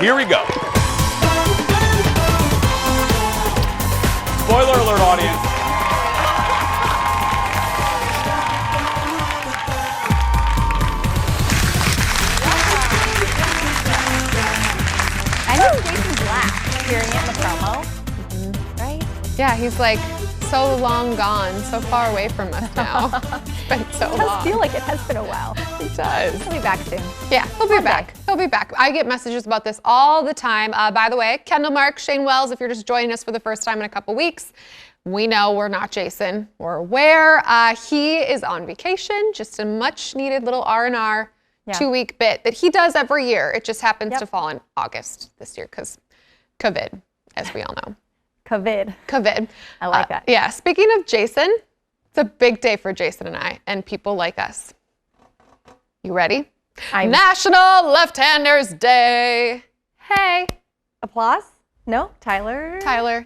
Here we go. Spoiler alert, audience. I know Jason's laugh hearing it in the promo, right? Yeah, he's like so long gone, so far away from us now. It's been so long. It does feel like it has been a while. It does. He'll be back soon. Yeah, he'll be back. He'll be back. I get messages about this all the time. By the way, Kendall, Mark, Shane Wells, if you're just joining us for the first time in a couple weeks, we know we're not Jason. We're aware. He is on vacation, just a much needed little R&R 2-week bit that he does every year. It just happens to fall in August this year because COVID, as we all know. COVID. I like that. Yeah, speaking of Jason, it's a big day for Jason and I and people like us. You ready? National Left-Handers Day. Hey. Applause? No? Tyler?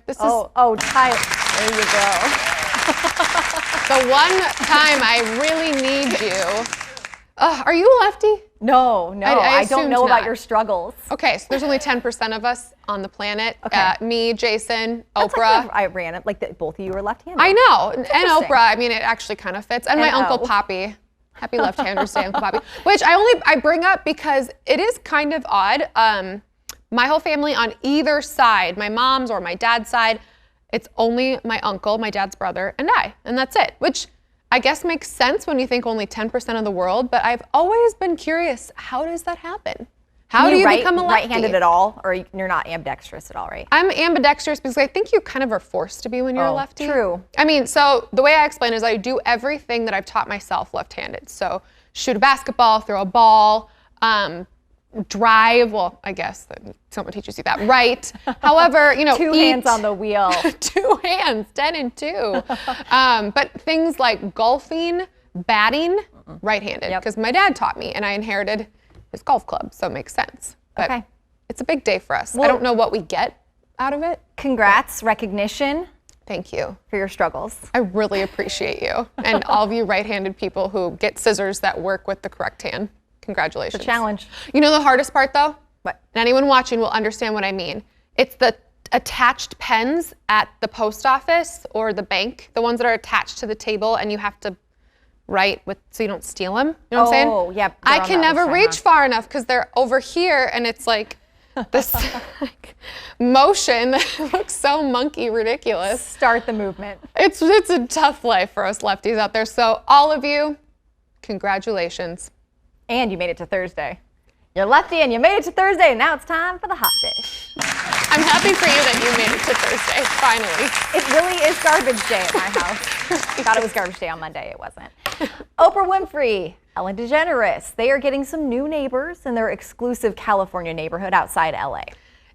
This is... Oh, Tyler. There you go. The one time I really need you. Are you a lefty? No. I don't know about your struggles. Okay, so there's only 10% of us on the planet. Okay. Me, Jason, That's Oprah. Like I ran it like both of you were left-handed. I know, and Oprah. I mean, it actually kind of fits. And my Uncle Poppy. Happy Left-Handers Day, Uncle Poppy. Which I bring up because it is kind of odd. My whole family on either side, my mom's or my dad's side, it's only my uncle, my dad's brother, and I, and that's it. Which I guess makes sense when you think only 10% of the world, but I've always been curious, how does that happen? How do you become a lefty? Right-handed at all, or you're not ambidextrous at all, right? I'm ambidextrous because I think you kind of are forced to be when you're a lefty. True. I mean, so the way I explain is I do everything that I've taught myself left-handed. So shoot a basketball, throw a ball, drive. Well, I guess someone teaches you that, right? However, two hands on the wheel. 2 hands, 10 and 2. But things like golfing, batting, right-handed, because my dad taught me and I inherited his golf club, so it makes sense. But it's a big day for us. I don't know what we get out of it. Congrats, recognition. Thank you. For your struggles. I really appreciate you and all of you right-handed people who get scissors that work with the correct hand. Congratulations. It's a challenge. You know the hardest part though? What? And anyone watching will understand what I mean. It's the attached pens at the post office or the bank, the ones that are attached to the table and you have to write with so you don't steal them. You know what I'm saying? Oh, yeah. I can never reach far enough because they're over here and it's like this like, motion that looks so monkey ridiculous. Start the movement. It's a tough life for us lefties out there. So all of you, congratulations. And you made it to Thursday. You're lefty and you made it to Thursday, and now it's time for the hot dish. I'm happy for you that you made it to Thursday, finally. It really is garbage day at my house. I thought it was garbage day on Monday, it wasn't. Oprah Winfrey, Ellen DeGeneres, they are getting some new neighbors in their exclusive California neighborhood outside LA.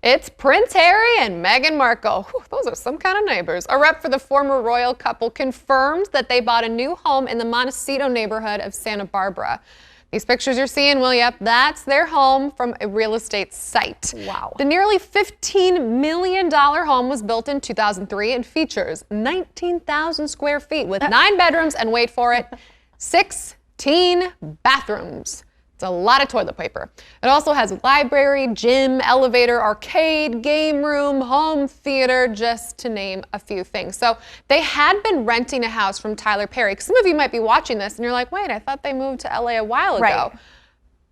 It's Prince Harry and Meghan Markle. Whew, those are some kind of neighbors. A rep for the former royal couple confirmed that they bought a new home in the Montecito neighborhood of Santa Barbara. These pictures you're seeing, well, yep, that's their home from a real estate site. Wow. The nearly $15 million home was built in 2003 and features 19,000 square feet with 9 bedrooms and, wait for it, 16 bathrooms. It's a lot of toilet paper. It also has a library, gym, elevator, arcade, game room, home theater, just to name a few things. So they had been renting a house from Tyler Perry. Some of you might be watching this and you're like, wait, I thought they moved to LA a while ago. Right.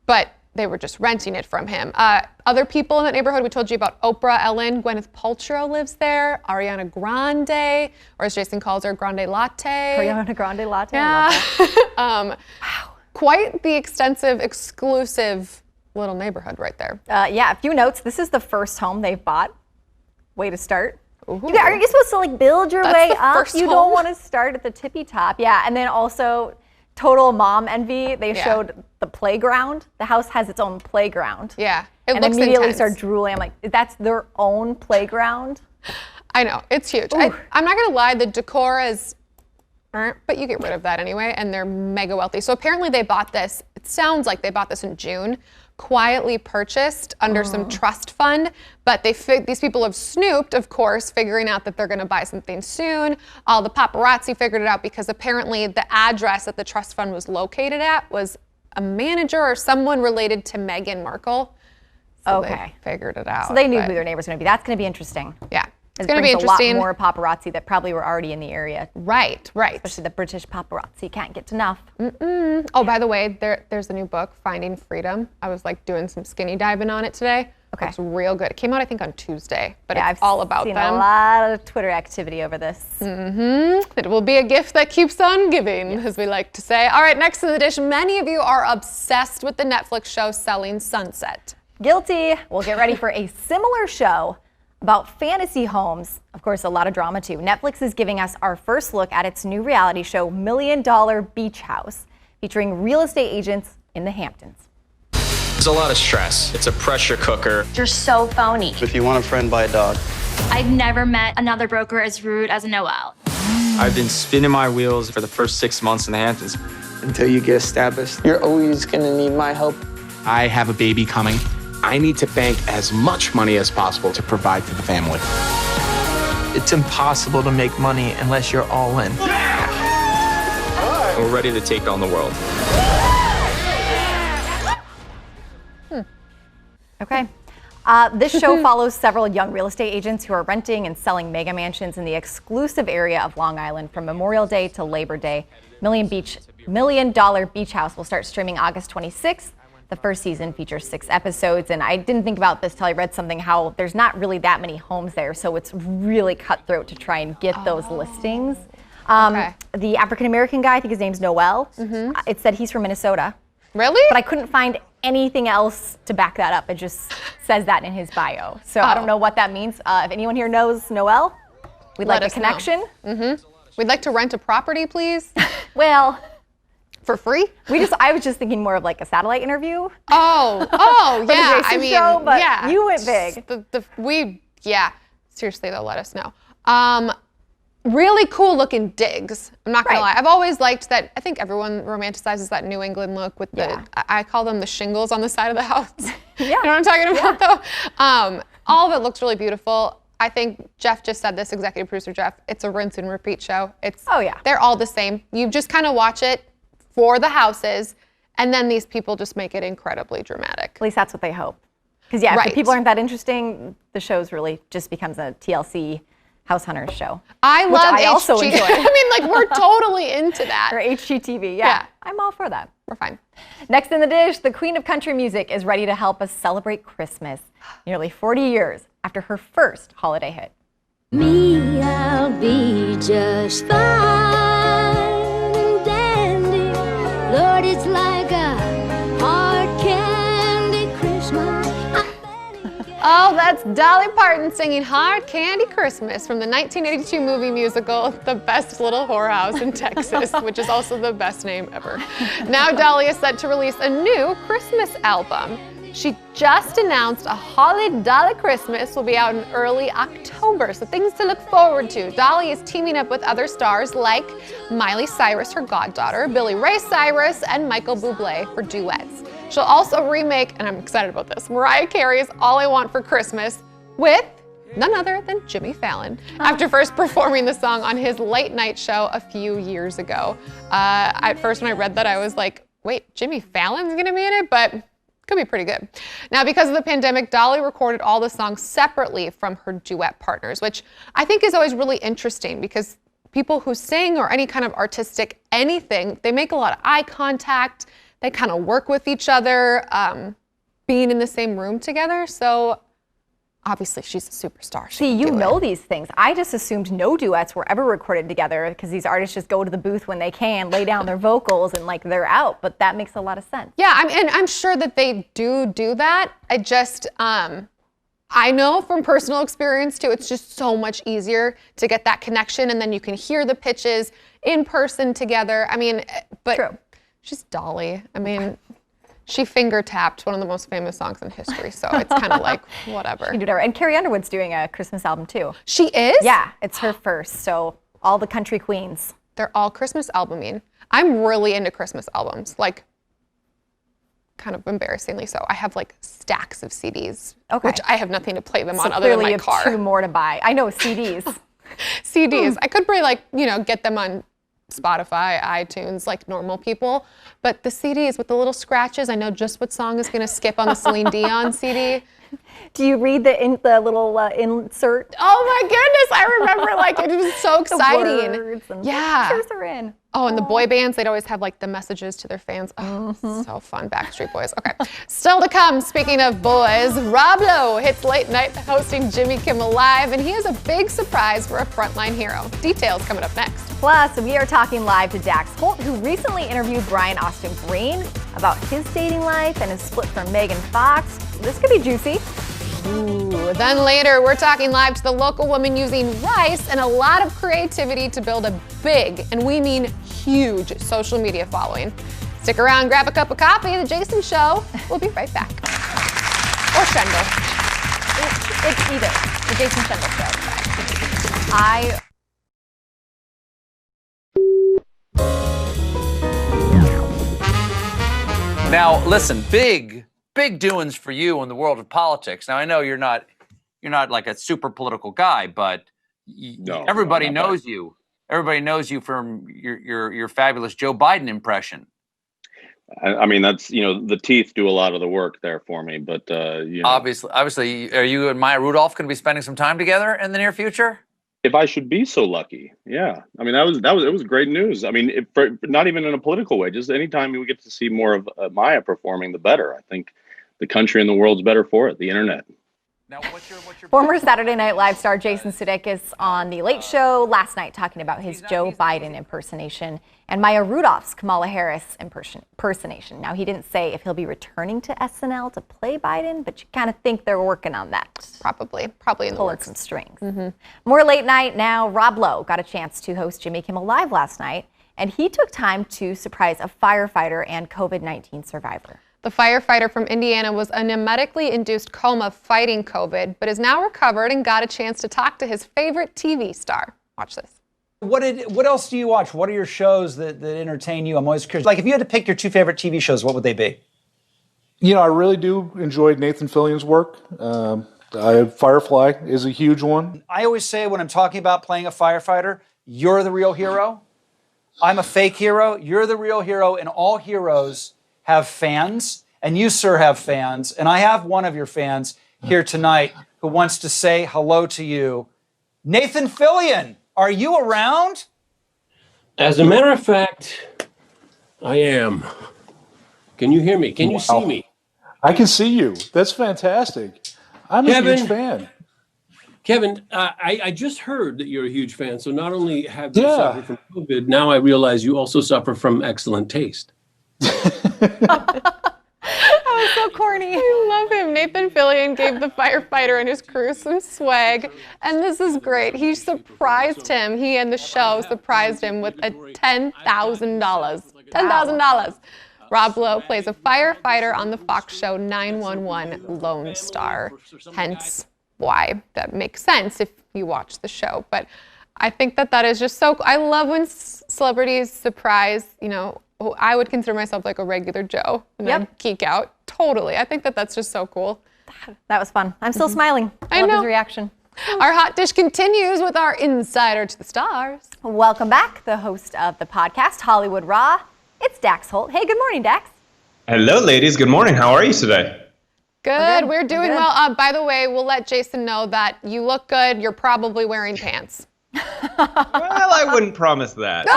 But they were just renting it from him. Other people in that neighborhood, we told you about Oprah, Ellen, Gwyneth Paltrow lives there, Ariana Grande, or as Jason calls her, Grande Latte. Ariana Grande Latte, yeah. I love that. Wow. Quite the extensive, exclusive little neighborhood right there. Yeah, a few notes. This is the first home they've bought. Way to start. Are you supposed to like build your way up? You don't want to start at the tippy top. Yeah, and then also total mom envy. They showed the playground. The house has its own playground. Yeah, it looks immediately intense. Start drooling. I'm like, that's their own playground? I know, it's huge. I'm not gonna lie, the decor is but you get rid of that anyway, and they're mega wealthy. So apparently they bought this, it sounds like they bought this in June, quietly purchased under some trust fund, but these people have snooped, of course, figuring out that they're gonna buy something soon. All the paparazzi figured it out because apparently the address that the trust fund was located at was a manager or someone related to Meghan Markle. So Okay. they figured it out. So they knew who their neighbor's going to be. That's going to be interesting. Yeah. It's going to be interesting. A lot more paparazzi that probably were already in the area. Right. Especially the British paparazzi can't get enough. Oh, by the way, there's a new book, Finding Freedom. I was like doing some skinny diving on it today. Okay. It's real good. It came out, I think, on Tuesday, but Yeah, it's all about seen them. a lot of Twitter activity over this. It will be a gift that keeps on giving, as we like to say. All right, next in the dish, many of you are obsessed with the Netflix show Selling Sunset. Guilty. We'll get ready for a similar show about fantasy homes. Of course, a lot of drama too. Netflix is giving us our first look at its new reality show, $1 Million Beach House, featuring real estate agents in the Hamptons. There's a lot of stress. It's a pressure cooker. You're so phony. If you want a friend, buy a dog. I've never met another broker as rude as Noel. I've been spinning my wheels for the first 6 months in the Hamptons. Until you get established, you're always gonna need my help. I have a baby coming. I need to bank as much money as possible to provide to the family. It's impossible to make money unless you're all in. We're ready to take on the world. Okay. This show follows several young real estate agents who are renting and selling mega mansions in the exclusive area of Long Island from Memorial Day to Labor Day. $1 Million Beach House will start streaming August 26th. The first season features 6 episodes, and I didn't think about this till I read something how there's not really that many homes there, so it's really cutthroat to try and get those listings. The African-American guy, I think his name's Noel, it said he's from Minnesota. Really? But I couldn't find anything else to back that up. It just says that in his bio. So I don't know what that means. If anyone here knows Noel, we'd like a connection. We'd like to rent a property, please. Well, for free? I was just thinking more of like a satellite interview. Oh, yeah. I mean, show, but yeah. You went big. Seriously though, let us know. Really cool looking digs. I'm not gonna lie. I've always liked that. I think everyone romanticizes that New England look with I call them the shingles on the side of the house. You know what I'm talking about though? All of it looks really beautiful. I think Jeff just said this, executive producer Jeff, it's a rinse and repeat show. They're all the same. You just kind of watch it for the houses, and then these people just make it incredibly dramatic. At least that's what they hope. Because if the people aren't that interesting, the show's really just becomes a TLC House Hunters show. I love I also enjoy. I mean, like, we're totally into that. Or HGTV, yeah. I'm all for that. We're fine. Next in the dish, the queen of country music is ready to help us celebrate Christmas nearly 40 years after her first holiday hit. Me, I'll be just fine and dandy. Lord, it's like a hard candy Christmas. Oh, that's Dolly Parton singing Hard Candy Christmas from the 1982 movie musical, The Best Little Whorehouse in Texas, which is also the best name ever. Now Dolly is set to release a new Christmas album. She just announced a Holly Dolly Christmas will be out in early October, so things to look forward to. Dolly is teaming up with other stars like Miley Cyrus, her goddaughter, Billy Ray Cyrus, and Michael Bublé for duets. She'll also remake, and I'm excited about this, Mariah Carey's All I Want for Christmas with none other than Jimmy Fallon, after first performing the song on his late night show a few years ago. At first when I read that, I was like, wait, Jimmy Fallon's gonna be in it? But could be pretty good. Now, because of the pandemic, Dolly recorded all the songs separately from her duet partners, which I think is always really interesting because people who sing or any kind of artistic anything, they make a lot of eye contact, they kind of work with each other, being in the same room together. So obviously she's a superstar. See, you know these things. I just assumed no duets were ever recorded together because these artists just go to the booth when they can, lay down their vocals, and like they're out. But that makes a lot of sense. Yeah, and I'm sure that they do that. I just, I know from personal experience too, it's just so much easier to get that connection, and then you can hear the pitches in person together. I mean, but True. She's Dolly. I mean, she finger tapped one of the most famous songs in history, so it's kind of like whatever. She did it. And Carrie Underwood's doing a Christmas album too. She is? Yeah, it's her first. So all the country queens. They're all Christmas albuming. I'm really into Christmas albums, like kind of embarrassingly so. I have like stacks of CDs, which I have nothing to play them on other than my car. Clearly you have 2 more to buy. I know, CDs. CDs. I could probably get them on Spotify, iTunes, like normal people. But the CDs with the little scratches, I know just what song is going to skip on the Celine Dion CD. Do you read the little insert? Oh my goodness, I remember, like, it was so exciting. The words and yeah. pictures are in. Oh, and the boy bands, they'd always have like the messages to their fans. Oh, so fun, Backstreet Boys. Okay, still to come, speaking of boys, Rob Lowe hits late night hosting Jimmy Kimmel Live, and he has a big surprise for a frontline hero. Details coming up next. Plus, we are talking live to Dax Holt, who recently interviewed Brian Austin Green about his dating life and his split from Megan Fox. This could be juicy. Ooh, then later, we're talking live to the local woman using rice and a lot of creativity to build a big, and we mean huge, social media following. Stick around, grab a cup of coffee. The Jason Show. We'll be right back. Or Shendel. It's either. The Jason Shendel Show. Now, listen, big doings for you in the world of politics. Now, I know you're not like a super political guy, but everybody knows you. Everybody knows you from your fabulous Joe Biden impression. I mean, that's, the teeth do a lot of the work there for me, but obviously, are you and Maya Rudolph going to be spending some time together in the near future? If I should be so lucky, yeah. I mean, it was great news. I mean, not even in a political way, just anytime we get to see more of Maya performing, the better. I think the country and the world's better for it, the internet. Now, what's your Former Saturday Night Live star Jason Sudeikis on The Late Show last night talking about his Joe Biden impersonation and Maya Rudolph's Kamala Harris impersonation. Now, he didn't say if he'll be returning to SNL to play Biden, but you kind of think they're working on that. Probably in the pulling works. some strings. More late night now. Rob Lowe got a chance to host Jimmy Kimmel Live last night, and he took time to surprise a firefighter and COVID-19 survivor. The firefighter from Indiana was in a medically induced coma fighting COVID, but is now recovered and got a chance to talk to his favorite TV star. Watch this. What else do you watch? What are your shows that entertain you? I'm always curious. Like, if you had to pick your two favorite TV shows, what would they be? I really do enjoy Nathan Fillion's work. Firefly is a huge one. I always say when I'm talking about playing a firefighter, you're the real hero. I'm a fake hero. You're the real hero, and all heroes have fans, and you, sir, have fans. And I have one of your fans here tonight who wants to say hello to you. Nathan Fillion, are you around? As a matter of fact, I am. Can you hear me? Can you see me? I can see you. That's fantastic. I'm a huge fan. Kevin, I just heard that you're a huge fan. So not only have you suffered from COVID, now I realize you also suffer from excellent taste. That was so corny. I love him. Nathan Fillion gave the firefighter and his crew some swag, and this is great. He surprised him. He and the show surprised him with a $10,000. $10,000. Rob Lowe plays a firefighter on the Fox show 911 Lone Star. Hence why that makes sense if you watch the show. But I think that is just so cool. I love when celebrities surprise, I would consider myself like a regular Joe and then geek out. Totally. I think that's just so cool. That was fun. I'm still smiling. I love his reaction. Our hot dish continues with our insider to the stars. Welcome back, the host of the podcast, Hollywood Raw. It's Dax Holt. Hey, good morning, Dax. Hello, ladies. Good morning. How are you today? Good. We're doing well. By the way, we'll let Jason know that you look good. You're probably wearing pants. Well, I wouldn't promise that. No!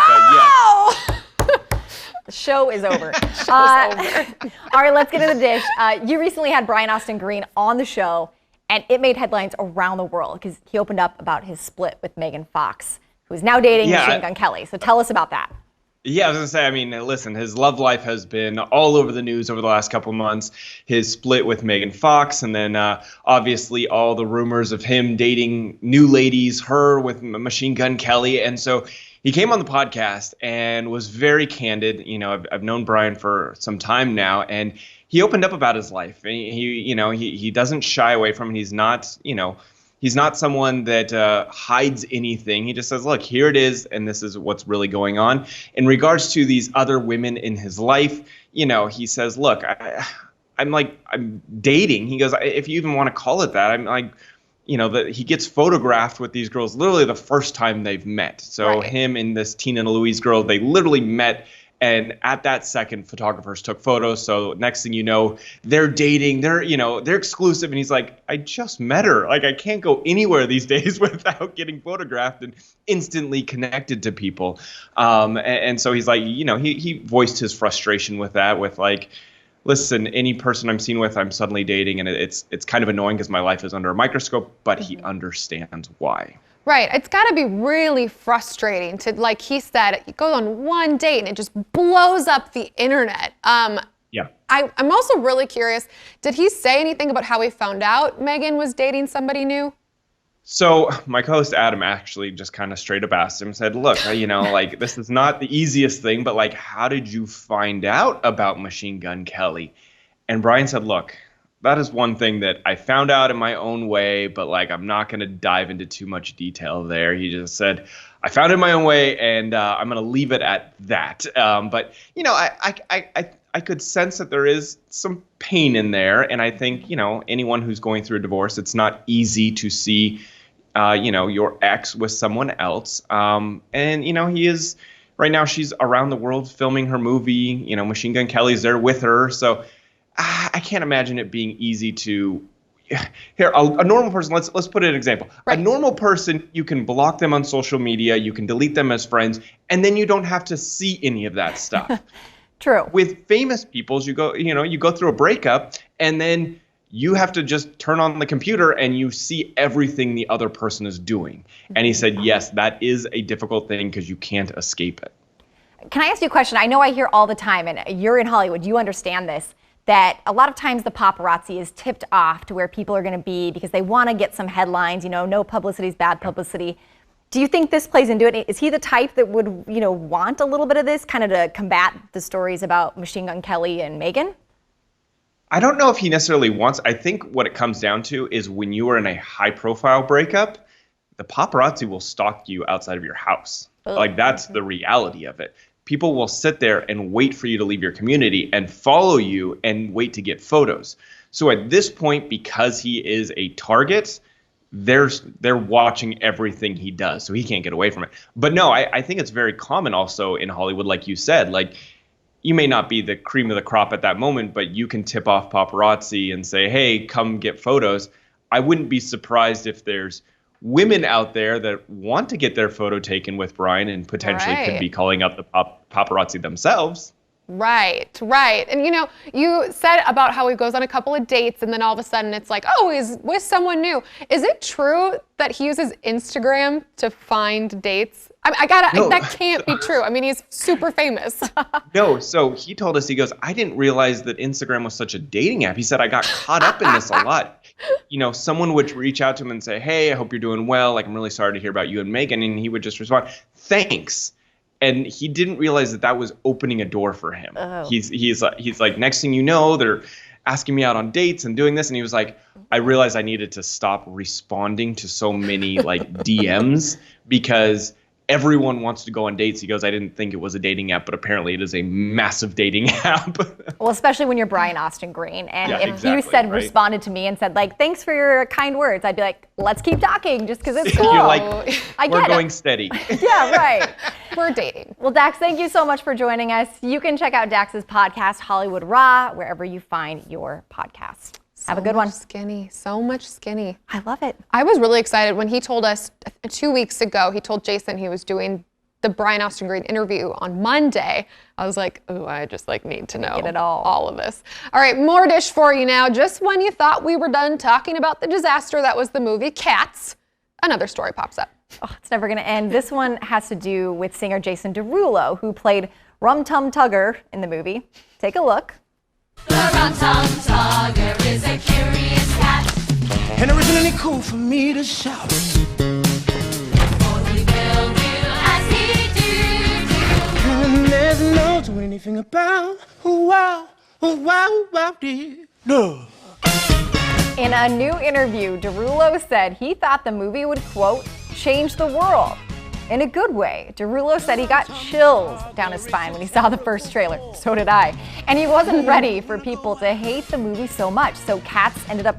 But yes. The show is over. All right, let's get to the dish. You recently had Brian Austin Green on the show, and it made headlines around the world because he opened up about his split with Megan Fox, who is now dating Machine Gun Kelly. So tell us about that. Yeah, I was going to say, listen, his love life has been all over the news over the last couple of months. His split with Megan Fox, and then obviously all the rumors of him dating new ladies, her with Machine Gun Kelly. And so he came on the podcast and was very candid. I've known Brian for some time now, and he opened up about his life. And he doesn't shy away from it. He's not, he's not someone that hides anything. He just says, look, here it is, and this is what's really going on. In regards to these other women in his life, he says, look, I'm dating. He goes, if you even want to call it that, I'm like, that he gets photographed with these girls literally the first time they've met. So him and this Tina and Louise girl, they literally met And at that second, photographers took photos. So next thing you know, they're dating, they're exclusive. And he's like, I just met her. Like, I can't go anywhere these days without getting photographed and instantly connected to people. And so he's like, he voiced his frustration with that, with like, listen, any person I'm seen with, I'm suddenly dating. And it's kind of annoying because my life is under a microscope, but he understands why. Right. It's got to be really frustrating to, like he said, you go on one date and it just blows up the internet. Yeah. I'm also really curious, did he say anything about how he found out Meghan was dating somebody new? So my co-host Adam actually just kind of straight up asked him, said, look, like, this is not the easiest thing, but like, how did you find out about Machine Gun Kelly? And Brian said, look, that is one thing that I found out in my own way, but like, I'm not going to dive into too much detail there. He just said, I found it in my own way, and I'm going to leave it at that. But, I could sense that there is some pain in there. And I think, anyone who's going through a divorce, it's not easy to see, your ex with someone else. And, he is right now, she's around the world filming her movie. Machine Gun Kelly's there with her. So I can't imagine it being easy to. Here, a normal person. Let's put an example. Right. A normal person, you can block them on social media, you can delete them as friends, and then you don't have to see any of that stuff. True. With famous people, you go through a breakup, and then you have to just turn on the computer and you see everything the other person is doing. And he said, yes, that is a difficult thing because you can't escape it. Can I ask you a question? I know I hear all the time, and you're in Hollywood, you understand this, that a lot of times the paparazzi is tipped off to where people are going to be because they want to get some headlines, no publicity is bad publicity. Do you think this plays into it? Is he the type that would, want a little bit of this kind of to combat the stories about Machine Gun Kelly and Meghan? I don't know if he necessarily wants. I think what it comes down to is when you are in a high profile breakup, the paparazzi will stalk you outside of your house. Like, that's the reality of it. People will sit there and wait for you to leave your community and follow you and wait to get photos. So at this point, because he is a target, they're watching everything he does, so he can't get away from it. But no, I think it's very common also in Hollywood, like you said, like, you may not be the cream of the crop at that moment, but you can tip off paparazzi and say, hey, come get photos. I wouldn't be surprised if there's women out there that want to get their photo taken with Brian and potentially could be calling up the paparazzi themselves. Right. And you said about how he goes on a couple of dates and then all of a sudden it's like, oh, he's with someone new. Is it true that he uses Instagram to find dates? No. That can't be true. I mean, he's super famous. No, so he told us, he goes, I didn't realize that Instagram was such a dating app. He said, I got caught up in this a lot. Someone would reach out to him and say, hey, I hope you're doing well. Like, I'm really sorry to hear about you and Meghan. And he would just respond, thanks. And he didn't realize that was opening a door for him. Oh. He's like, next thing you know, they're asking me out on dates and doing this. And he was like, I realized I needed to stop responding to so many like DMs because everyone wants to go on dates. He goes, I didn't think it was a dating app, but apparently it is a massive dating app. Well, especially when you're Brian Austin Green. And if you responded to me and said, like, thanks for your kind words, I'd be like, let's keep talking just because it's cool. You're like, we're going steady. Yeah, right. We're dating. Well, Dax, thank you so much for joining us. You can check out Dax's podcast, Hollywood Raw, wherever you find your podcast. Have a good one. So much skinny. I love it. I was really excited when he told us 2 weeks ago, he told Jason he was doing the Brian Austin Green interview on Monday. I was like, oh, I just need to know get it all of this. All right, more dish for you now. Just when you thought we were done talking about the disaster that was the movie Cats, another story pops up. Oh, it's never going to end. This one has to do with singer Jason Derulo, who played Rum Tum Tugger in the movie. Take a look. The Rum Tum Tugger is a curious cat, and there isn't any cool for me to shout. Only will do as he do. And there's no doing anything about. Wow, no. In a new interview, Derulo said he thought the movie would, quote, change the world. In a good way. Derulo said he got chills down his spine when he saw the first trailer. So did I. And he wasn't ready for people to hate the movie so much. So Cats ended up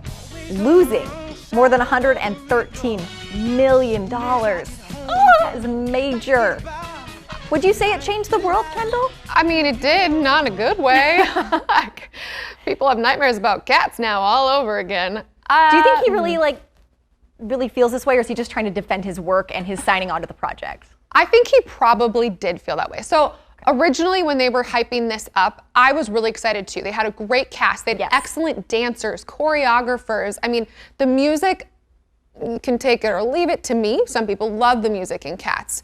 losing more than $113 million. That is major. Would you say it changed the world, Kendall? I mean, it did, not in a good way. People have nightmares about cats now all over again. Do you think he really feels this way, or is he just trying to defend his work and his signing on to the project? I think he probably did feel that way. So originally when they were hyping this up, I was really excited too. They had a great cast. They had excellent dancers, choreographers. I mean, the music, you can take it or leave it. To me, some people love the music in Cats.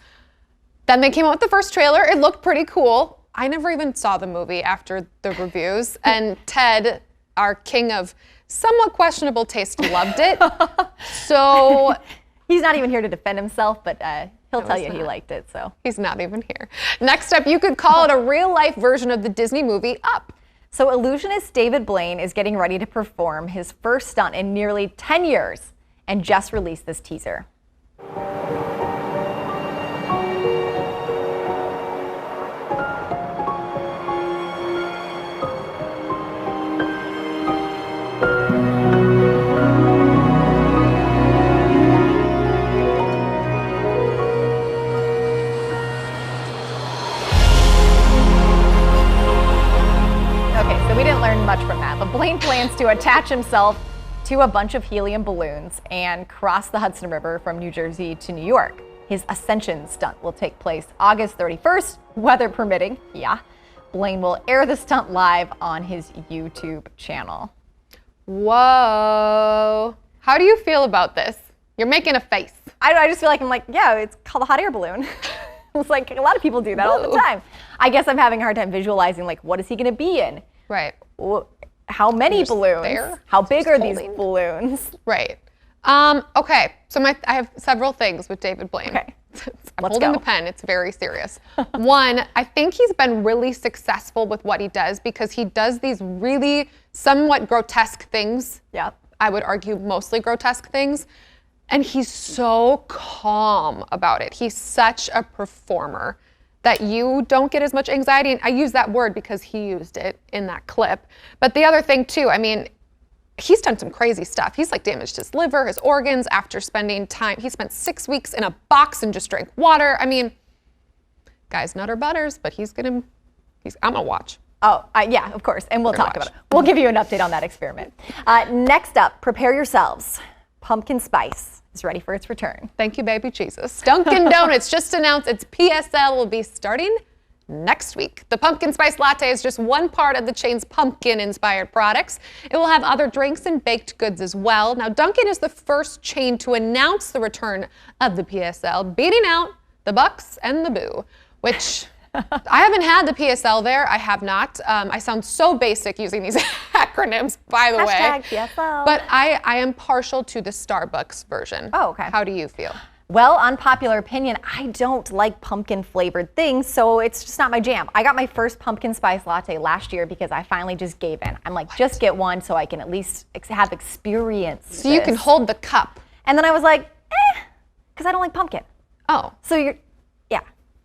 Then they came out with the first trailer. It looked pretty cool. I never even saw the movie after the reviews. And Ted, our king of somewhat questionable taste, loved it. So he's not even here to defend himself, but he'll tell you he liked it. So he's not even here. Next up, you could call it a real-life version of the Disney movie Up. So illusionist David Blaine is getting ready to perform his first stunt in nearly 10 years and just released this teaser. We didn't learn much from that, but Blaine plans to attach himself to a bunch of helium balloons and cross the Hudson River from New Jersey to New York. His ascension stunt will take place August 31st, weather permitting. Yeah. Blaine will air the stunt live on his YouTube channel. Whoa. How do you feel about this? You're making a face. I just feel like yeah, it's called a hot air balloon. It's like a lot of people do that all the time. I guess I'm having a hard time visualizing what is he going to be in? Right. How many balloons? How big are these balloons? Right. Okay. So I have several things with David Blaine. Okay. I'm holding the pen. It's very serious. One, I think he's been really successful with what he does because he does these really somewhat grotesque things. Yeah. I would argue mostly grotesque things. And he's so calm about it. He's such a performer that you don't get as much anxiety. And I use that word because he used it in that clip. But the other thing too, I mean, he's done some crazy stuff. He's damaged his liver, his organs after spending time. He spent 6 weeks in a box and just drank water. I mean, guy's nutter butters, but I'm gonna watch. Oh, yeah, of course. And we'll talk about it. We'll give you an update on that experiment. Next up, prepare yourselves. Pumpkin spice is ready for its return. Thank you, baby Jesus. Dunkin' Donuts just announced its PSL will be starting next week. The pumpkin spice latte is just one part of the chain's pumpkin-inspired products. It will have other drinks and baked goods as well. Now, Dunkin' is the first chain to announce the return of the PSL, beating out the Bucks and the Boo, which I haven't had the PSL there. I have not. I sound so basic using these acronyms, by the way. PSL. But I am partial to the Starbucks version. Oh, okay. How do you feel? Well, unpopular opinion, I don't like pumpkin flavored things, so it's just not my jam. I got my first pumpkin spice latte last year because I finally just gave in. I'm like, just get one so I can at least have experience. So you can hold the cup. And then I was like, because I don't like pumpkin. Oh. So yeah.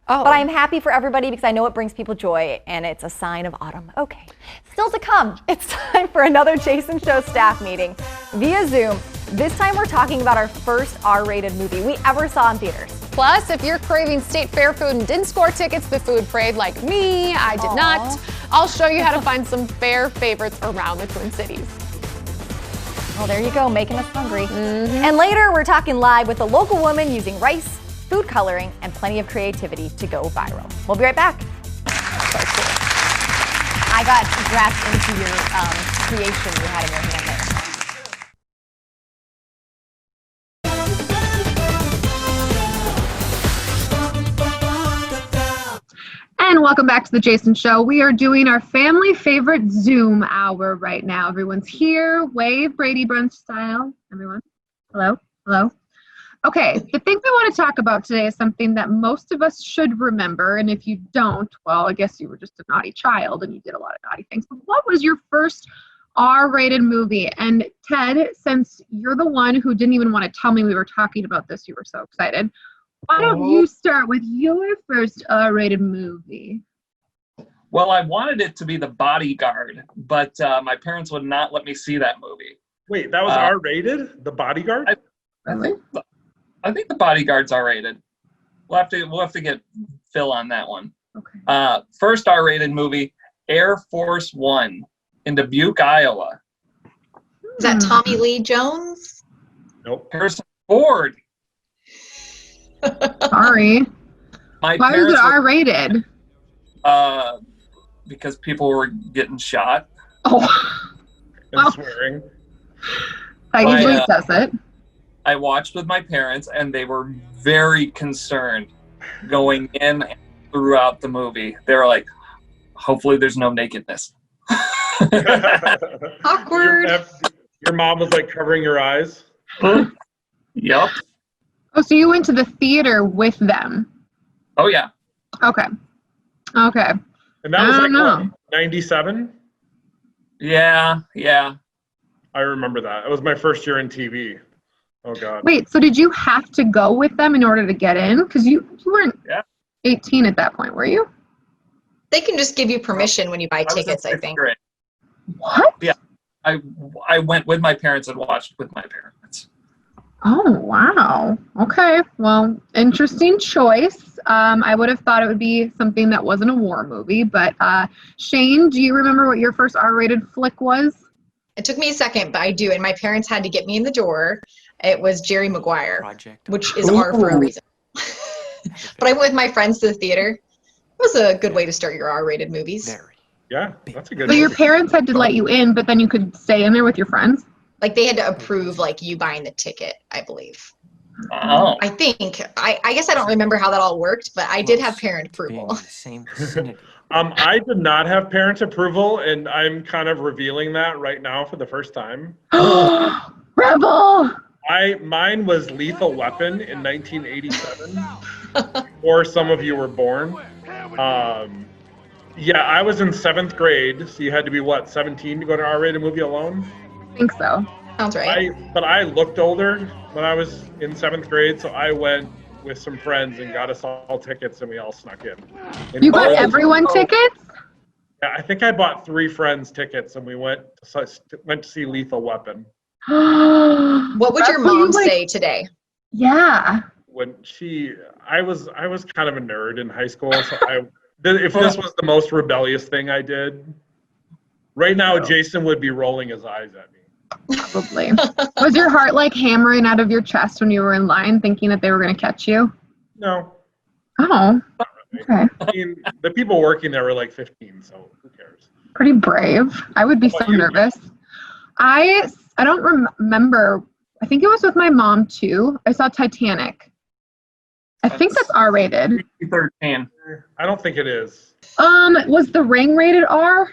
Oh. But I'm happy for everybody because I know it brings people joy and it's a sign of autumn. Okay. Still to come, it's time for another Jason Show staff meeting via Zoom. This time we're talking about our first R-rated movie we ever saw in theaters. Plus, if you're craving state fair food and didn't score tickets to the food parade like me, I did not, I'll show you how to find some fair favorites around the Twin Cities. Well, there you go, making us hungry. And later, we're talking live with a local woman using rice, food coloring, and plenty of creativity to go viral. We'll be right back. So cool. I got wrapped into your creation you had in your hand there. And welcome back to the Jason Show. We are doing our family favorite Zoom hour right now. Everyone's here. Wave Brady Brunch style. Everyone. Hello. Hello. Okay, the thing we want to talk about today is something that most of us should remember. And if you don't, well, I guess you were just a naughty child and you did a lot of naughty things. But what was your first R-rated movie? And Ted, since you're the one who didn't even want to tell me we were talking about this, you were so excited. Why don't you start with your first R-rated movie? Well, I wanted it to be The Bodyguard, but my parents would not let me see that movie. Wait, that was R-rated? The Bodyguard? I think The Bodyguard's R-rated. We'll have to get Phil on that one. Okay. First R-rated movie, Air Force One in Dubuque, Iowa. Is that Tommy Lee Jones? Nope. Harrison Ford. Sorry. My Why was parents it R-rated? Because people were getting shot. Oh. And swearing. That usually says it. I watched with my parents, and they were very concerned going in and throughout the movie. They were like, hopefully there's no nakedness. Awkward. Your mom was like covering your eyes? Yep. Oh, so you went to the theater with them? Oh, yeah. Okay. Okay. And that was like what, 97? Yeah. I remember that. It was my first year in TV. Oh, God. Wait, so did you have to go with them in order to get in? Because you weren't 18 at that point, were you? They can just give you permission when you buy tickets, I think. Grade. What? Yeah. I went with my parents and watched with my parents. Oh, wow. Okay. Well, interesting choice. I would have thought it would be something that wasn't a war movie, but Shane, do you remember what your first R-rated flick was? It took me a second, but I do. And my parents had to get me in the door. It was Jerry Maguire, which is R for a reason. But I went with my friends to the theater. It was a good way to start your R-rated movies. Yeah, that's a good So your parents had to let you in, but then you could stay in there with your friends? Like they had to approve like you buying the ticket, I believe. Oh. I think. I guess I don't remember how that all worked, but I did have parent approval. I did not have parent approval, and I'm kind of revealing that right now for the first time. Rebel! Mine was Lethal Weapon in 1987, before some of you were born. Yeah, I was in 7th grade, so you had to be, 17 to go to an R-rated movie alone? I think so. Sounds right. But I looked older when I was in 7th grade, so I went with some friends and got us all tickets, and we all snuck in. You got everyone tickets? Yeah, I think I bought 3 friends tickets, and we went to see Lethal Weapon. What would your mom say today? Yeah. When I was kind of a nerd in high school, so if this was the most rebellious thing I did, right now Jason would be rolling his eyes at me. Probably. Was your heart like hammering out of your chest when you were in line thinking that they were going to catch you? No. Oh. Okay. I mean, the people working there were like 15, so who cares? Pretty brave. I would be so nervous. I don't remember. I think it was with my mom too. I saw Titanic. I think that's R-rated. 13. I don't think it is. Was The Ring rated R?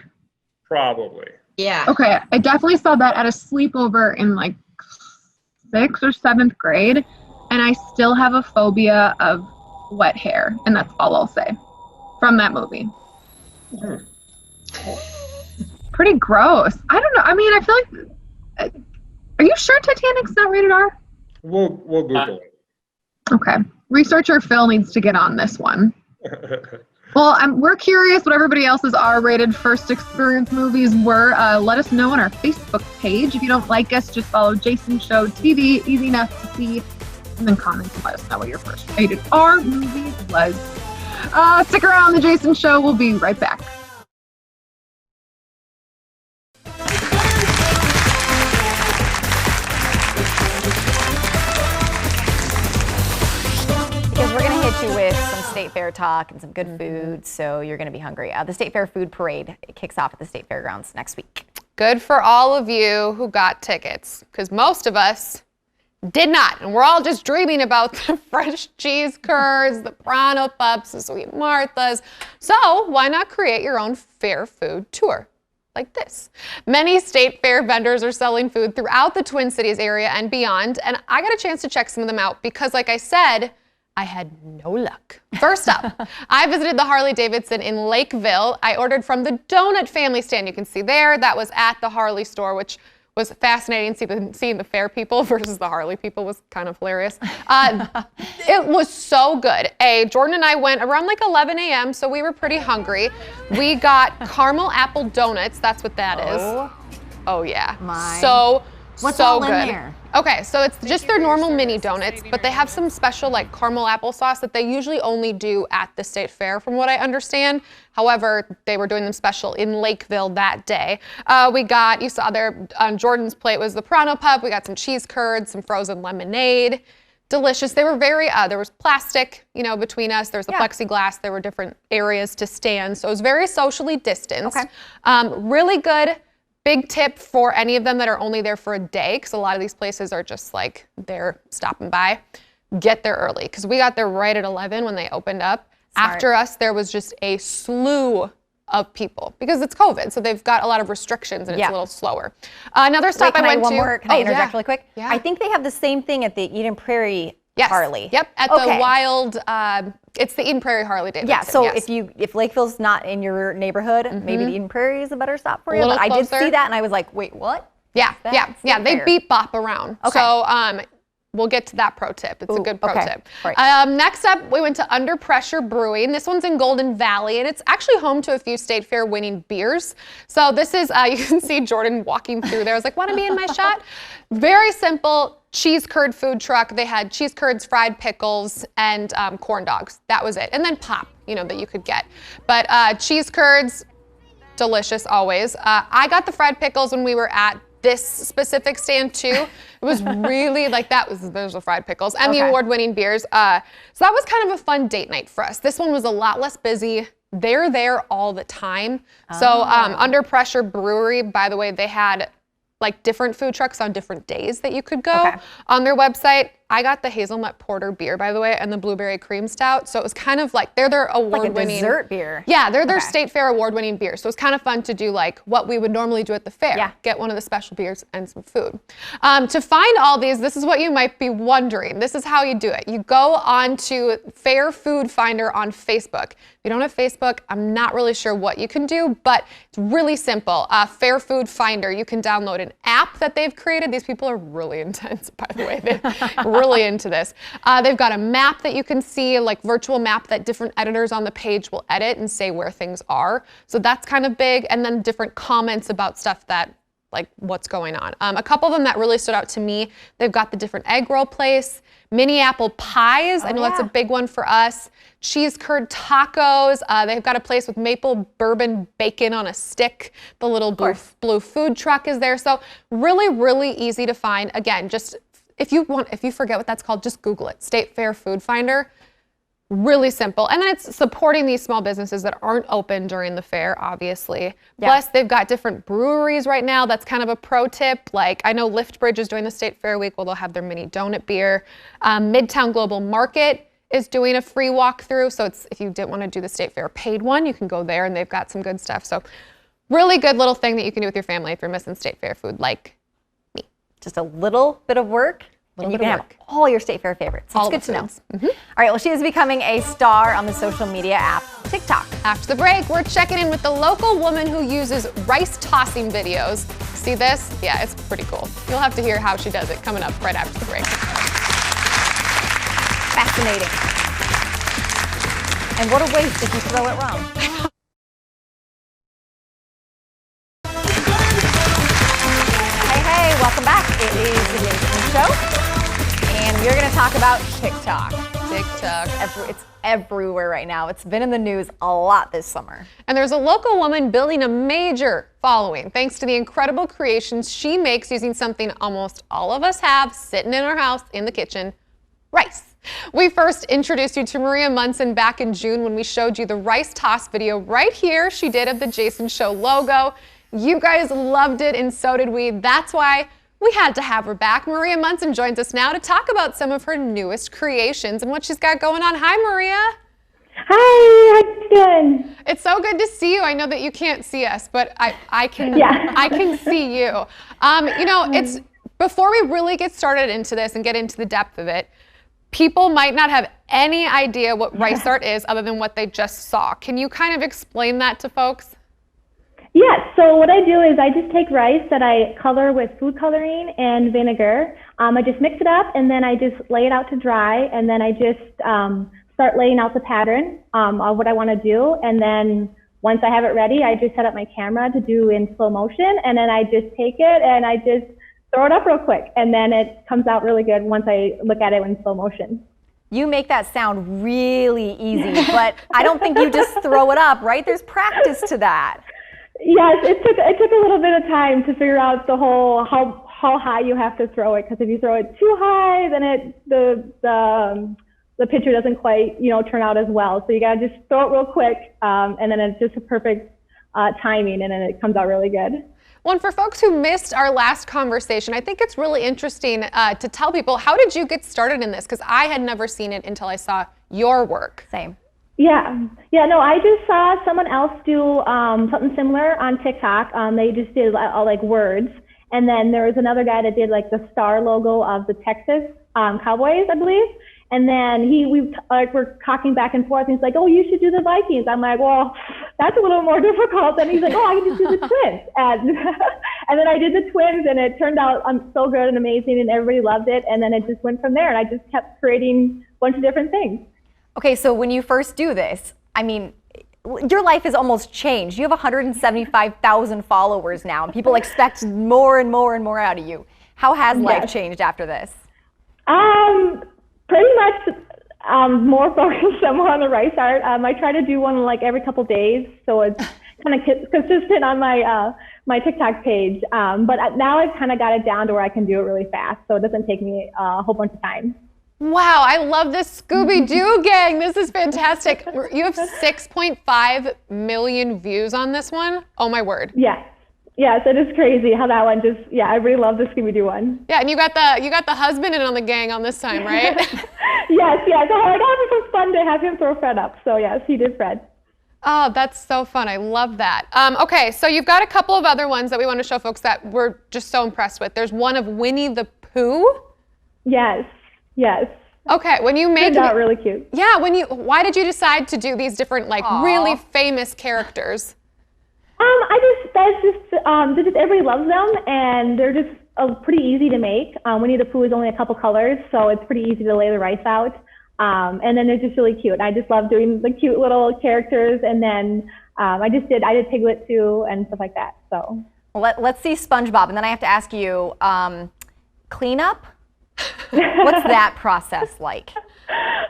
Probably. Yeah. Okay, I definitely saw that at a sleepover in like 6th or 7th grade, and I still have a phobia of wet hair, and that's all I'll say from that movie. Pretty gross. I don't know. I mean, I feel like. Are you sure Titanic's not rated R? We'll Google it. Okay. Researcher Phil needs to get on this one. Well, we're curious what everybody else's R-rated first experience movies were. Let us know on our Facebook page. If you don't like us, just follow Jason Show TV. Easy enough to see. And then comment and let us know what your first rated R movie was. Stick around, The Jason Show. We'll be right back. Because we're going to hit you with some State Fair talk and some good food, so you're going to be hungry. The State Fair Food Parade kicks off at the State Fairgrounds next week. Good for all of you who got tickets, because most of us did not. And we're all just dreaming about the fresh cheese curds, the Bronto Pups, the Sweet Marthas. So why not create your own fair food tour? Like this. Many State Fair vendors are selling food throughout the Twin Cities area and beyond, and I got a chance to check some of them out because, like I said, I had no luck. First up, I visited the Harley-Davidson in Lakeville. I ordered from the donut family stand you can see there. That was at the Harley store, which was fascinating. Seeing the fair people versus the Harley people was kind of hilarious. It was so good. Jordan and I went around like 11 a.m., so we were pretty hungry. We got caramel apple donuts. That's what that is. Oh yeah. So What's so all good. in there? Okay, so it's just their normal mini donuts, but they have some special like caramel applesauce that they usually only do at the State Fair, from what I understand. However, they were doing them special in Lakeville that day. We got, you saw there on Jordan's plate was the Piranha Pup. We got some cheese curds, some frozen lemonade. Delicious. They were very, there was plastic, you know, between us. There was the plexiglass. There were different areas to stand. So it was very socially distanced. Really good. Big tip for any of them that are only there for a day, because a lot of these places are just like they're stopping by. Get there early, because we got there right at 11 when they opened up. Smart. After us, there was just a slew of people because it's COVID, so they've got a lot of restrictions and it's a little slower. Another stop I went to. Can I interject really quick? Yeah. I think they have the same thing at the Eden Prairie Harley. Yep, at the Wild, it's the Eden Prairie Harley Davidson. Yeah, so if Lakeville's not in your neighborhood, maybe the Eden Prairie is a better stop for you. But I did see that and I was like, wait, what? Yeah, they beep bop around. Okay. So we'll get to that pro tip. It's a good pro tip. Right. Next up, we went to Under Pressure Brewing. This one's in Golden Valley, and it's actually home to a few State Fair winning beers. So this is, you can see Jordan walking through there. I was like, want to be in my shot? Very simple cheese curd food truck. They had cheese curds, fried pickles, and corn dogs. That was it. And then pop, you know, that you could get. But cheese curds, delicious always. I got the fried pickles when we were at this specific stand too. It was really like those were fried pickles and the award-winning beers. So that was kind of a fun date night for us. This one was a lot less busy. They're there all the time. So Under Pressure Brewery, by the way, they had like different food trucks on different days that you could go on their website. I got the hazelnut porter beer, by the way, and the blueberry cream stout. So it was kind of like, they're their award-winning. Like a dessert beer. Yeah, they're their State Fair award-winning beer. So it's kind of fun to do like what we would normally do at the fair. Yeah. Get one of the special beers and some food. To find all these, this is what you might be wondering. This is how you do it. You go on to Fair Food Finder on Facebook. If you don't have Facebook, I'm not really sure what you can do, but it's really simple. Fair Food Finder, you can download an app that they've created. These people are really intense, by the way. They're really into this. They've got a map that you can see, like virtual map that different editors on the page will edit and say where things are. So that's kind of big. And then different comments about stuff that, like what's going on. A couple of them that really stood out to me, they've got the different egg roll place, mini apple pies. I know that's a big one for us. Cheese curd tacos. They've got a place with maple bourbon bacon on a stick. The little blue food truck is there. So really, really easy to find. Again, just if you forget what that's called, just Google it. State Fair Food Finder. Really simple. And then it's supporting these small businesses that aren't open during the fair, obviously. Plus, they've got different breweries right now. That's kind of a pro tip. Like, I know Liftbridge is doing the State Fair Week. Well, they'll have their mini donut beer. Midtown Global Market is doing a free walkthrough. So it's, if you didn't want to do the State Fair paid one, you can go there and they've got some good stuff. So really good little thing that you can do with your family if you're missing State Fair food like me. Just a little bit of work. And you can have all your State Fair favorites. That's good to know. All right, well, she is becoming a star on the social media app, TikTok. After the break, we're checking in with the local woman who uses rice tossing videos. See this? Yeah, it's pretty cool. You'll have to hear how she does it coming up right after the break. Fascinating. And what a waste if you throw it wrong. Hey, welcome back. It is the Jason Show. And we're going to talk about TikTok. TikTok. It's everywhere right now. It's been in the news a lot this summer. And there's a local woman building a major following thanks to the incredible creations she makes using something almost all of us have sitting in our house in the kitchen, rice. We first introduced you to Maria Munson back in June when we showed you the rice toss video right here she did of the Jason Show logo. You guys loved it and so did we. That's why we had to have her back. Maria Munson joins us now to talk about some of her newest creations and what she's got going on. Hi, Maria. Hi, how you doing? It's so good to see you. I know that you can't see us, but I can I can see you. You know, it's before we really get started into this and get into the depth of it, people might not have any idea what rice art is other than what they just saw. Can you kind of explain that to folks? Yeah, so what I do is I just take rice that I color with food coloring and vinegar. I just mix it up and then I just lay it out to dry and then I just start laying out the pattern of what I want to do. And then once I have it ready, I just set up my camera to do in slow motion and then I just take it and I just throw it up real quick, and then it comes out really good once I look at it in slow motion. You make that sound really easy, but I don't think you just throw it up, right? There's practice to that. Yes, it took a little bit of time to figure out the whole how high you have to throw it, because if you throw it too high, then the picture doesn't quite turn out as well. So you gotta just throw it real quick, and then it's just a perfect timing, and then it comes out really good. Well, and for folks who missed our last conversation, I think it's really interesting to tell people, how did you get started in this? Because I had never seen it until I saw your work. Same. Yeah, no, I just saw someone else do something similar on TikTok. They just did like words. And then there was another guy that did like the star logo of the Texas Cowboys, I believe. And then we were talking back and forth, and he's like, "Oh, you should do the Vikings." I'm like, "Well, that's a little more difficult." And he's like, "Oh, I can just do the Twins." And then I did the Twins, and it turned out so good and amazing, and everybody loved it. And then it just went from there, and I just kept creating a bunch of different things. Okay, so when you first do this, I mean, your life has almost changed. You have 175,000 followers now, and people expect more and more and more out of you. How has life changed after this? Pretty much more focused somewhere on the rice art. I try to do one like every couple days, so it's kind of consistent on my my TikTok page. But now I've kind of got it down to where I can do it really fast, so it doesn't take me a whole bunch of time. Wow, I love this Scooby-Doo gang. This is fantastic. You have 6.5 million views on this one. Oh my word. Yes, it is crazy how that one just, I really love the Scooby-Doo one. Yeah, and you got the husband in on the gang on this time, right? Yes. So I thought it was fun to have him throw Fred up. So yes, he did Fred. Oh, that's so fun. I love that. Okay, so you've got a couple of other ones that we want to show folks that we're just so impressed with. There's one of Winnie the Pooh. Yes. Okay, when you make it turned out really cute. Yeah, why did you decide to do these different really famous characters? Everybody loves them, and they're just pretty easy to make. Winnie the Pooh is only a couple colors, so it's pretty easy to lay the rice out. And then they're just really cute. I just love doing the cute little characters, and then I did Piglet too, and stuff like that. So let's see SpongeBob, and then I have to ask you, cleanup. What's that process like?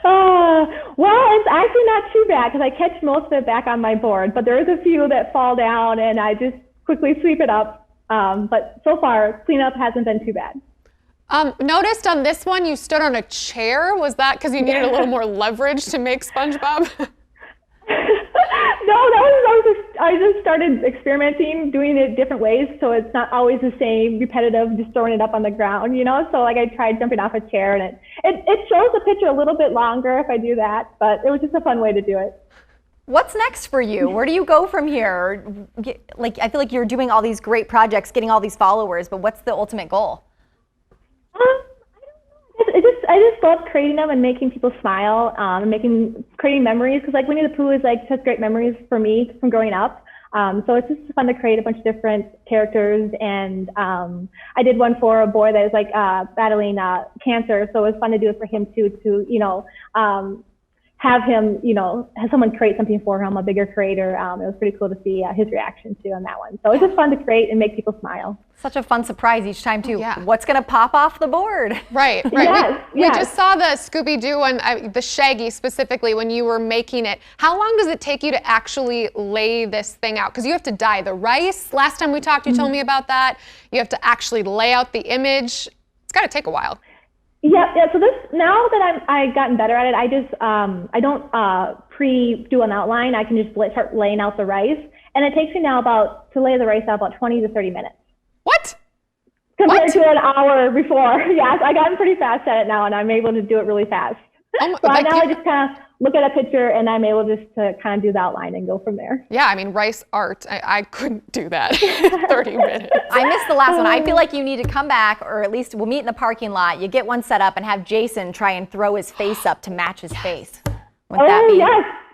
Well, it's actually not too bad because I catch most of it back on my board, but there is a few that fall down and I just quickly sweep it up. But so far, cleanup hasn't been too bad. Noticed on this one you stood on a chair. Was that because you needed a little more leverage to make SpongeBob? No, I just started experimenting, doing it different ways, so it's not always the same repetitive, just throwing it up on the ground, So like I tried jumping off a chair, and it shows the picture a little bit longer if I do that, but it was just a fun way to do it. What's next for you? Where do you go from here? I feel like you're doing all these great projects, getting all these followers, but what's the ultimate goal? I just love creating them and making people smile, and creating memories, because like Winnie the Pooh is like such great memories for me from growing up. So it's just fun to create a bunch of different characters, and I did one for a boy that is like battling cancer, so it was fun to do it for him too, to have him, have someone create something for him, a bigger creator. It was pretty cool to see his reaction too on that one. So it's just fun to create and make people smile. Such a fun surprise each time too. Yeah. What's gonna pop off the board? Right. Yes, we just saw the Scooby-Doo one, the Shaggy specifically, when you were making it. How long does it take you to actually lay this thing out? Because you have to dye the rice. Last time we talked, you told me about that. You have to actually lay out the image. It's gotta take a while. Yeah. So now that I've gotten better at it, I just I don't do an outline. I can just start laying out the rice, and it takes me now to lay the rice out about 20 to 30 minutes. What? Compared to an hour before. Yes, I gotten pretty fast at it now, and I'm able to do it really fast. So now I just kind of look at a picture, and I'm able just to kind of do the outline and go from there. Yeah, I mean, rice art, I couldn't do that 30 minutes. I missed the last one. I feel like you need to come back, or at least we'll meet in the parking lot. You get one set up and have Jason try and throw his face up to match his face. Wouldn't that be?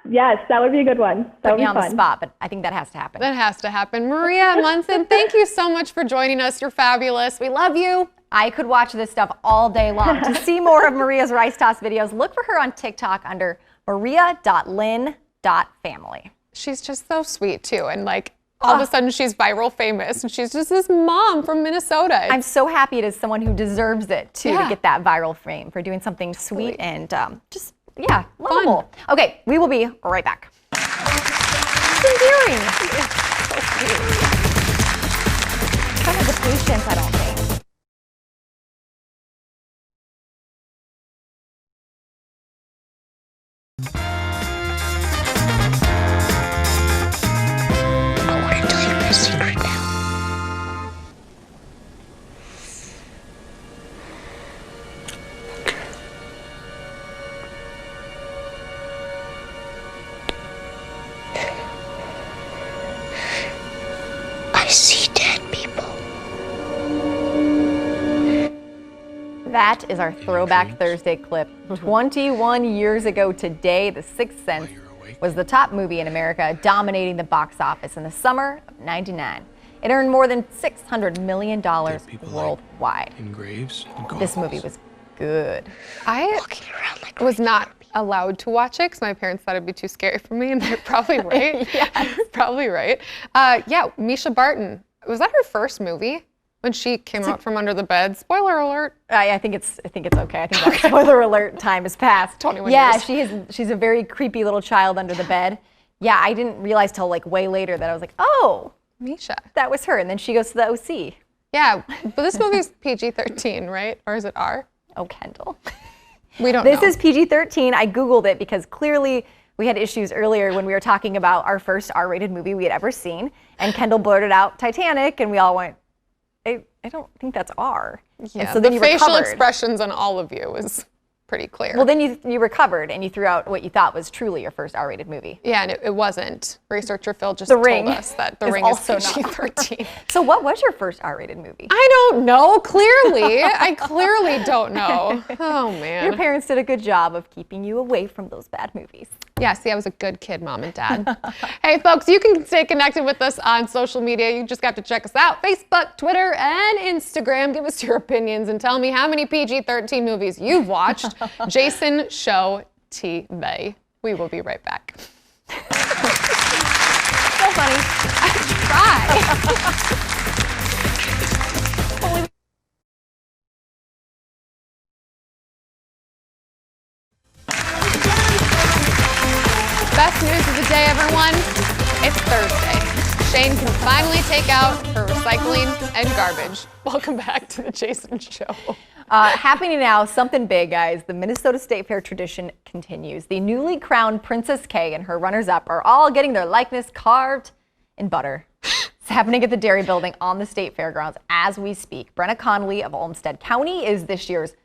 Yes, that would be a good one. That Put me would be on fun. the spot, but I think that has to happen. That has to happen. Maria Munson, thank you so much for joining us. You're fabulous. We love you. I could watch this stuff all day long. To see more of Maria's Rice Toss videos, look for her on TikTok under maria.lynn.family. She's just so sweet too, and like all of a sudden she's viral famous and she's just this mom from Minnesota. I'm so happy it is someone who deserves it too to get that viral fame for doing something sweet and just lovable. Okay, we will be right back. Endearing. So cute. Kind of the patience, I don't think. Secret now. I see dead people. That is our Throwback Thursday clip. 21 years ago today, The Sixth Sense was the top movie in America, dominating the box office in the summer of '99. It earned more than $600 million worldwide. In graves. This movie was good. I was not allowed to watch it because my parents thought it'd be too scary for me, and they're probably right. Yeah, probably right. Misha Barton. Was that her first movie? When she came out from under the bed. Spoiler alert. I think it's okay. I think that spoiler alert time has passed. 21 years. She's a very creepy little child under the bed. Yeah, I didn't realize till like way later that I was like, oh, Misha. That was her. And then she goes to the OC. Yeah, but this movie's PG-13, right? Or is it R? Oh, Kendall. We don't know. This is PG-13. I Googled it because clearly we had issues earlier when we were talking about our first R-rated movie we had ever seen. And Kendall blurted out Titanic, and we all went, I don't think that's R. Yeah, and so then the you facial recovered. Expressions on all of you was pretty clear. Well, then you recovered and you threw out what you thought was truly your first R-rated movie. Yeah, and it wasn't. Researcher Phil just The Ring told us that The is Ring also is PG-13. So what was your first R-rated movie? I don't know, clearly. I clearly don't know. Oh, man. Your parents did a good job of keeping you away from those bad movies. Yeah, see, I was a good kid, Mom and Dad. Hey, folks, you can stay connected with us on social media. You just have to check us out. Facebook, Twitter, and Instagram. Give us your opinions and tell me how many PG-13 movies you've watched. Jason Show TV. We will be right back. So funny. I try. Best news of the day, everyone. It's Thursday. Shane can finally take out her recycling and garbage. Welcome back to the Jason Show. Happening now, something big, guys. The Minnesota State Fair tradition continues. The newly crowned Princess Kay and her runners-up are all getting their likeness carved in butter. It's happening at the Dairy Building on the State Fairgrounds as we speak. Brenna Conley of Olmsted County is this year's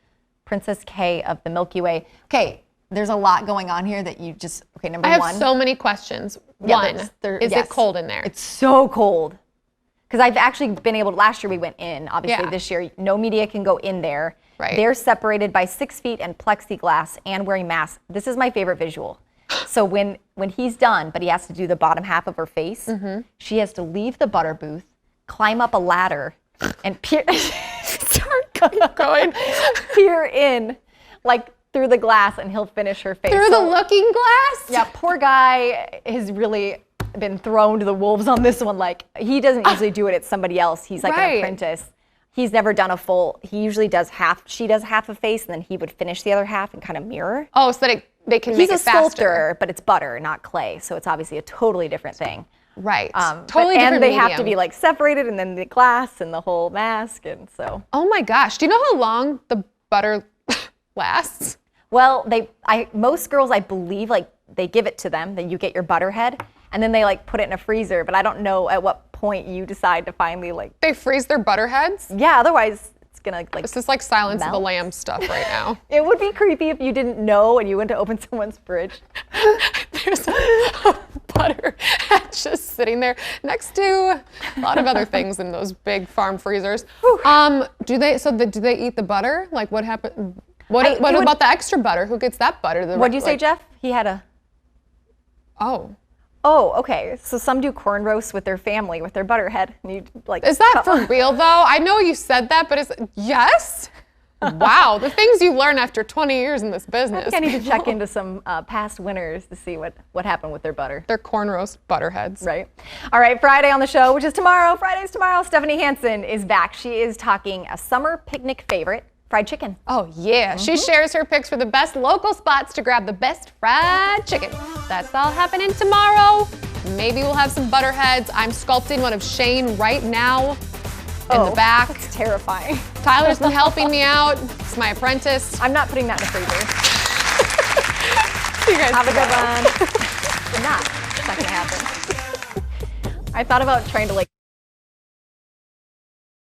Princess Kay of the Milky Way. Okay, there's a lot going on here that you just, number one. I one. have so many questions. One, is it cold in there? It's so cold. Because I've actually been able to, last year we went in, obviously this year, no media can go in there. Right. They're separated by 6 feet and plexiglass and wearing masks. This is my favorite visual. So when he's done, but he has to do the bottom half of her face, she has to leave the butter booth, climb up a ladder, and peer, peer in, like through the glass, and he'll finish her face. Through the looking glass? Yeah, poor guy has really been thrown to the wolves on this one. Like, he doesn't usually do it, it's somebody else. He's like an apprentice. He's never done a full, he usually does half, she does half a face, and then he would finish the other half and kind of mirror. Oh, so that they can make it faster. He's a sculptor, but it's butter, not clay, so it's obviously a totally different thing. Right, totally different and they have to be like separated, and then the glass and the whole mask, and so. Oh my gosh, do you know how long the butter lasts? Well, most girls, I believe, like they give it to them, then you get your butter head, and then they like put it in a freezer, but I don't know at what point you decide to finally like. They freeze their butter heads? Yeah, otherwise it's gonna like. This is like Silence of the Lambs stuff right now. It would be creepy if you didn't know and you went to open someone's fridge. There's a butter head just sitting there next to a lot of other things in those big farm freezers. Do they eat the butter? Like what happened? What about the extra butter? Who gets that butter? What'd you say, Jeff? He had a. Oh, okay. So some do corn roasts with their family, with their butter head. And you, like, is that for real, though? I know you said that, but yes? Wow, the things you learn after 20 years in this business. I think I need to check into some past winners to see what happened with their butter. Their corn roast butterheads. Right. All right, Friday on the show, which is tomorrow. Friday's tomorrow. Stephanie Hansen is back. She is talking a summer picnic favorite, fried chicken. Oh, yeah. She shares her picks for the best local spots to grab the best fried chicken. That's all happening tomorrow. Maybe we'll have some butterheads. I'm sculpting one of Shane right now in the back. That's terrifying. Tyler's been helping me out. He's my apprentice. I'm not putting that in the freezer. You guys have a good one. It's not going to happen. I thought about trying to